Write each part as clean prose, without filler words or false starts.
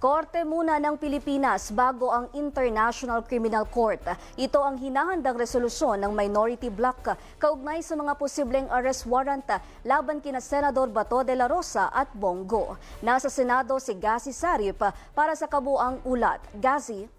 Korte muna ng Pilipinas bago ang International Criminal Court. Ito ang hinahandang resolusyon ng minority bloc kaugnay sa mga posibleng arrest warrant laban kina Senador Bato de la Rosa at Bongo. Nasa Senado si Gazi Sarip para sa kabuang ulat. Gazi?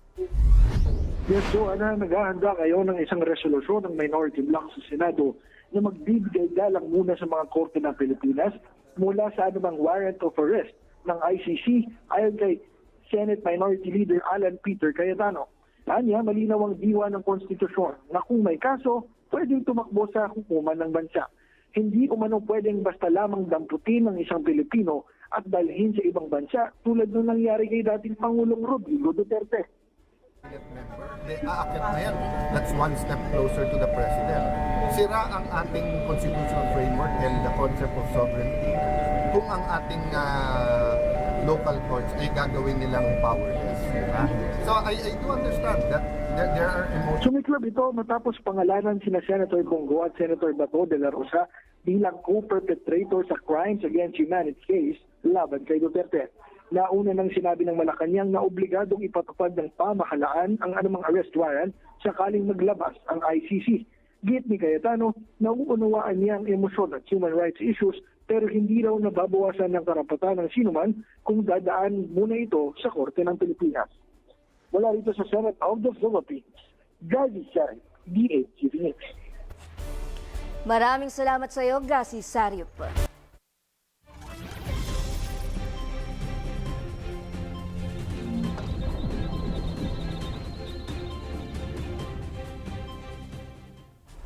Yes, so naghahanda ngayon ng isang resolusyon ng minority bloc sa Senado na magbibigay galang muna sa mga korte ng Pilipinas mula sa anumang warrant of arrest ng ICC ayon kay Senate Minority Leader Alan Peter Cayetano. Kanya, malinaw ang diwa ng konstitusyon na kung may kaso, pwedeng tumakbo sa hukuman ng bansa. Hindi umano pwedeng basta lamang damputin ng isang Pilipino at dalhin sa ibang bansa tulad ng nangyari kay dating Pangulong Rodrigo Duterte. Aakyat na yan. That's one step closer to the president. Sira ang ating constitutional framework and the concept of sovereignty kung ang ating local courts ay gagawin nilang powerless. So I do understand that there are emotions. Sumiklab ito matapos pangalanan sina Senator Bongo at Senator Bato de la Rosa bilang co-perpetrator sa crimes against humanity case laban kay Duterte. Nauna nang sinabi ng Malacanang na obligadong ipatupad ng pamahalaan ang anumang arrest warrant sakaling maglabas ang ICC. Git ni Cayetano, nauunawaan niya ang emosyon at human rights issues pero hindi raw nababawasan ng karapatan ng sinuman kung dadaan muna ito sa Korte ng Pilipinas. Wala rito sa Senate of the Philippines, Gazi Sarip, DA TV News. Maraming salamat sa iyo, Gazi Sarip.